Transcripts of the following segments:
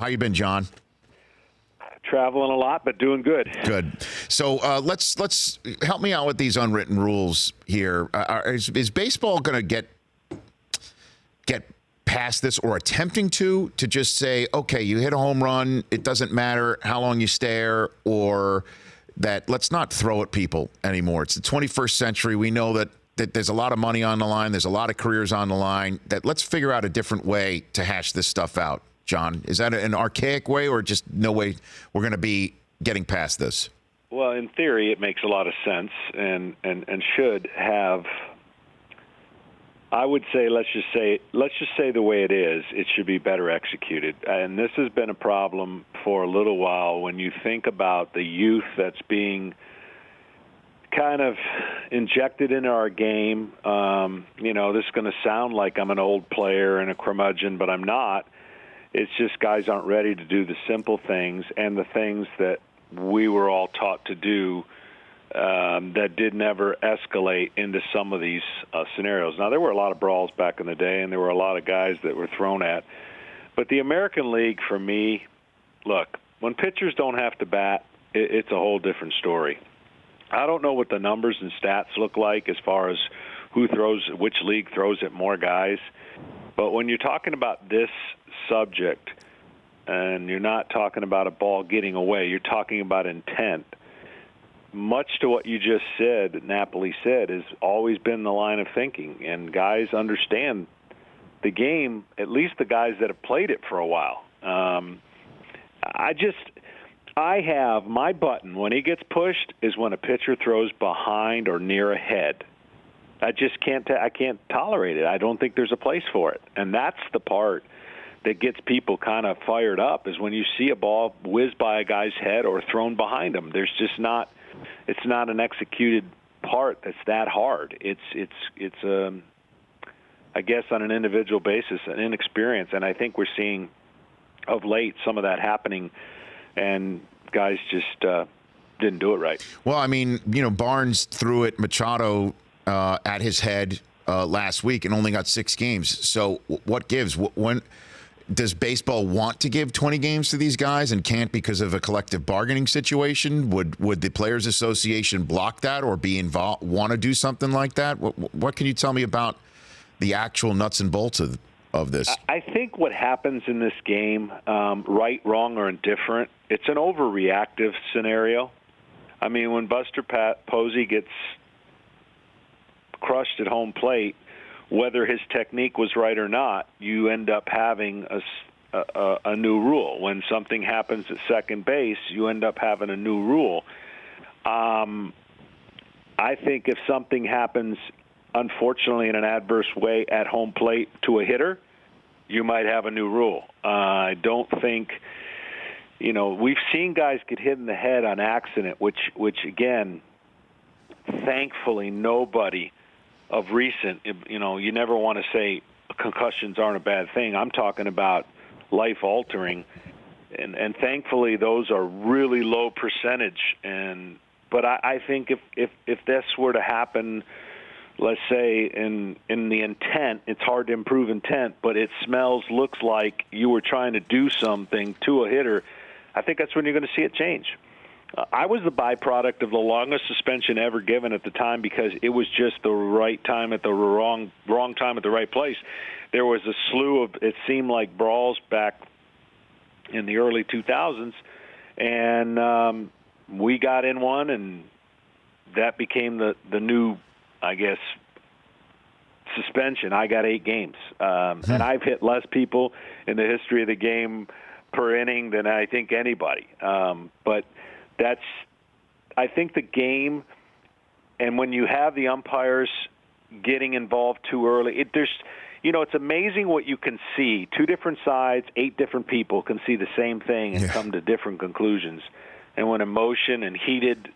How you been, John? Traveling a lot, but doing good. Good. So let's help me out with these unwritten rules here. Is baseball going to get past this, or attempting to just say, okay, you hit a home run, it doesn't matter how long you stare, or that let's not throw at people anymore? It's the 21st century. We know that there's a lot of money on the line. There's a lot of careers on the line. That let's figure out a different way to hash this stuff out. John, is that an archaic way, or just no way we're going to be getting past this? Well, in theory, it makes a lot of sense and should have. I would say let's just say the way it is. It should be better executed, and this has been a problem for a little while. When you think about the youth that's being kind of injected into our game, this is going to sound like I'm an old player and a curmudgeon, but I'm not. It's just guys aren't ready to do the simple things and the things that we were all taught to do that did never escalate into some of these scenarios. Now, there were a lot of brawls back in the day, and there were a lot of guys that were thrown at. But the American League, for me, look, when pitchers don't have to bat, it's a whole different story. I don't know what the numbers and stats look like as far as which league throws at more guys. But when you're talking about this subject, and you're not talking about a ball getting away, you're talking about intent. Much to what you just said, Napoli said, has always been the line of thinking. And guys understand the game, at least the guys that have played it for a while. I have my button when he gets pushed is when a pitcher throws behind or near a head. I just can't tolerate it. I don't think there's a place for it. And that's the part that gets people kind of fired up, is when you see a ball whiz by a guy's head or thrown behind him. There's just not – it's not an executed part that's that hard. It's I guess on an individual basis, an inexperience. And I think we're seeing of late some of that happening, and guys just didn't do it right. Well, I mean, Barnes threw at Machado at his head last week and only got 6 games. So what gives? When does baseball want to give 20 games to these guys and can't because of a collective bargaining situation? Would the Players Association block that or be involved? Want to do something like that? What can you tell me about the actual nuts and bolts of this? I think what happens in this game, right, wrong, or indifferent, it's an overreactive scenario. I mean, when Buster Posey gets crushed at home plate, whether his technique was right or not, you end up having a new rule. When something happens at second base, you end up having a new rule. I think if something happens, unfortunately, in an adverse way at home plate to a hitter, you might have a new rule. I don't think, we've seen guys get hit in the head on accident, which again, thankfully, nobody of recent, you never want to say concussions aren't a bad thing. I'm talking about life-altering, and thankfully those are really low percentage. But I think if this were to happen, let's say in the intent, it's hard to improve intent, but it looks like you were trying to do something to a hitter, I think that's when you're going to see it change. I was the byproduct of the longest suspension ever given at the time because it was just the right time at the wrong time at the right place. There was a slew of, it seemed like, brawls back in the early 2000s, and we got in one, and that became the new, I guess, suspension. I got 8 games, and I've hit less people in the history of the game per inning than I think anybody. But I think the game, and when you have the umpires getting involved too early, it's amazing what you can see. 2 different sides, 8 different people can see the same thing and come to different conclusions. And when emotion and heated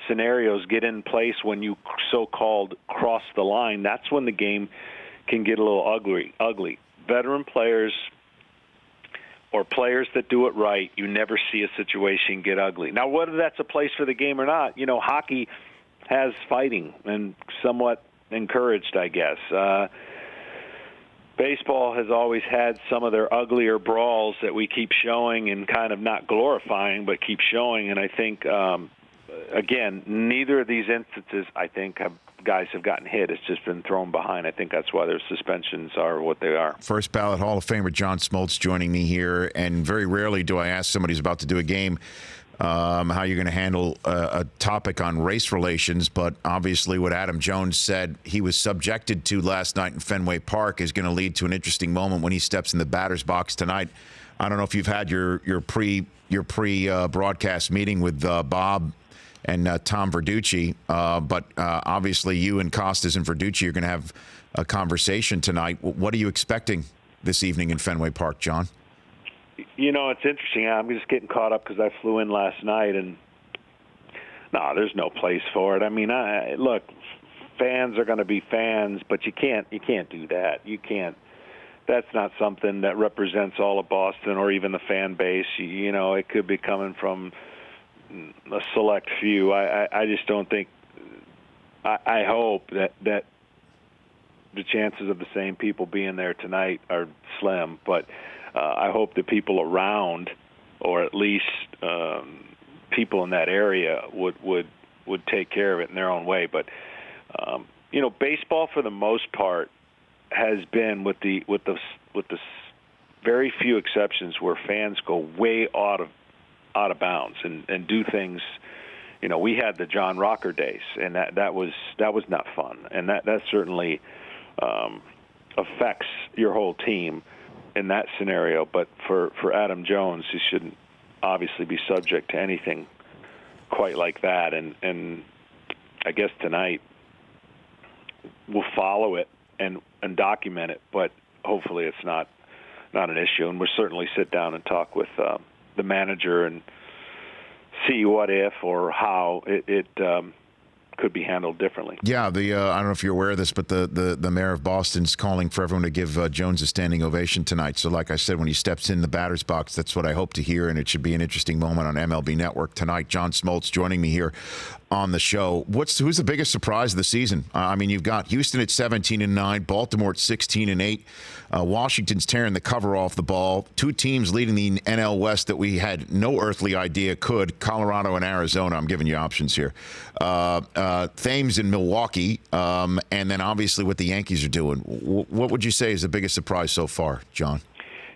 scenarios get in place, when you so-called cross the line, that's when the game can get a little ugly. Veteran players or players that do it right, you never see a situation get ugly. Now, whether that's a place for the game or not, hockey has fighting and somewhat encouraged, I guess. baseball has always had some of their uglier brawls that we keep showing and kind of not glorifying, but keep showing. And I think, again, neither of these instances, I think, guys have gotten hit. It's just been thrown behind. I think that's why their suspensions are what they are. First ballot Hall of Famer John Smoltz joining me here, and very rarely do I ask somebody who's about to do a game how you're going to handle a topic on race relations, but obviously what Adam Jones said he was subjected to last night in Fenway Park is going to lead to an interesting moment when he steps in the batter's box tonight. I don't know if you've had your pre broadcast meeting with Bob and Tom Verducci, but obviously you and Costas and Verducci are going to have a conversation tonight. What are you expecting this evening in Fenway Park, John? You know, it's interesting. I'm just getting caught up because I flew in last night, and no, there's no place for it. I mean, look, fans are going to be fans, but you can't do that. You can't. That's not something that represents all of Boston or even the fan base. You know, it could be coming from a select few. I just don't think. I hope that the chances of the same people being there tonight are slim, but I hope the people around, or at least people in that area, would take care of it in their own way. But you know, baseball for the most part has been with the very few exceptions where fans go way out of bounds and do things. You know, we had the John Rocker days, and that was not fun, and that certainly affects your whole team in that scenario. But for Adam Jones, he shouldn't obviously be subject to anything quite like that. And I guess tonight we'll follow it and document it, but hopefully it's not an issue. And we'll certainly sit down and talk with the manager and see what if or how it could be handled differently. Yeah, I don't know if you're aware of this, but the mayor of Boston's calling for everyone to give Jones a standing ovation tonight. So like I said, when he steps in the batter's box, that's what I hope to hear, and it should be an interesting moment on MLB Network tonight. John Smoltz joining me here on the show. Who's the biggest surprise of the season? I mean, you've got Houston at 17-9, Baltimore at 16-8. Washington's tearing the cover off the ball. Two teams leading the NL West that we had no earthly idea could, Colorado and Arizona. I'm giving you options here. Thames in Milwaukee, and then obviously what the Yankees are doing. What would you say is the biggest surprise so far, John?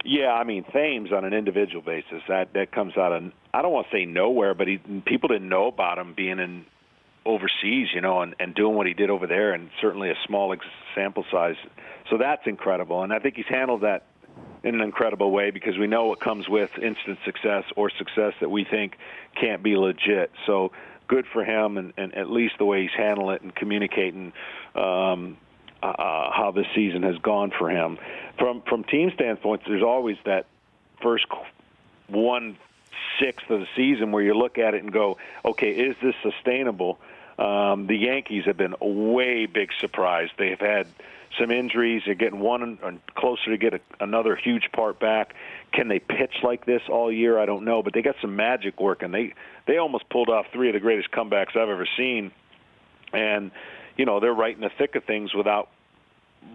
Yeah, I mean, Thames on an individual basis, that comes out of, I don't want to say nowhere, but people didn't know about him being in overseas, you know, and doing what he did over there, and certainly a small sample size. So that's incredible, and I think he's handled that in an incredible way, because we know what comes with instant success or success that we think can't be legit. So good for him, and at least the way he's handled it and communicating how this season has gone for him. From team standpoint, there's always that first 1/6 of the season where you look at it and go, okay, is this sustainable? The Yankees have been a way big surprise. They've had some injuries. They're getting one closer to get another huge part back. Can they pitch like this all year? I don't know, but they got some magic working. They almost pulled off 3 of the greatest comebacks I've ever seen. And, you know, they're right in the thick of things without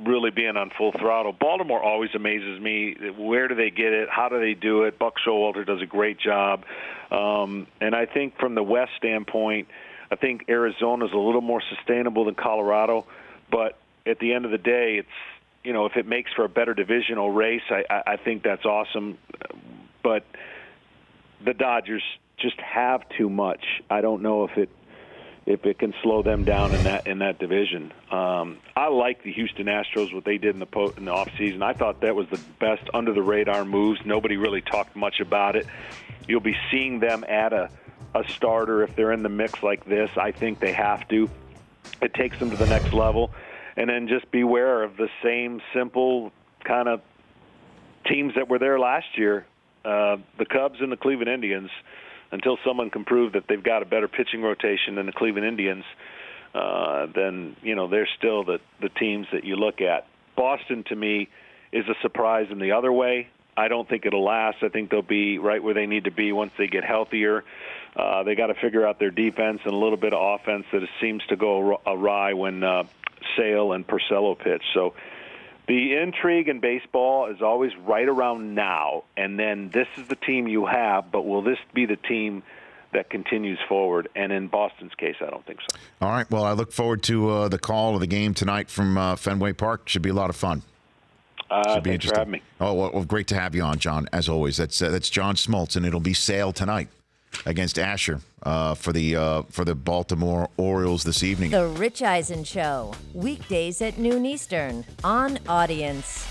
really being on full throttle. Baltimore always amazes me. Where do they get it? How do they do it? Buck Showalter does a great job. And I think from the West standpoint, I think Arizona's a little more sustainable than Colorado. But at the end of the day, it's, you know, if it makes for a better divisional race, I think that's awesome. But the Dodgers just have too much. I don't know if it can slow them down in that division. I like the Houston Astros, what they did in the offseason. I thought that was the best under-the-radar moves. Nobody really talked much about it. You'll be seeing them add a starter if they're in the mix like this. I think they have to. It takes them to the next level. And then just beware of the same simple kind of teams that were there last year, the Cubs and the Cleveland Indians. Until someone can prove that they've got a better pitching rotation than the Cleveland Indians, then, you know, they're still the teams that you look at. Boston, to me, is a surprise in the other way. I don't think it'll last. I think they'll be right where they need to be once they get healthier. They got to figure out their defense and a little bit of offense that seems to go awry when Sale and Porcello pitch. So The intrigue in baseball is always right around now, and then this is the team you have, but will this be the team that continues forward? And in Boston's case, I don't think so. All right. Well, I look forward to the call of the game tonight from Fenway Park. Should be a lot of fun. Thanks for having me. Oh, well, great to have you on, John, as always. That's John Smoltz, and it'll be Sale tonight against Asher for the Baltimore Orioles this evening. The Rich Eisen Show, weekdays at noon Eastern on Audience.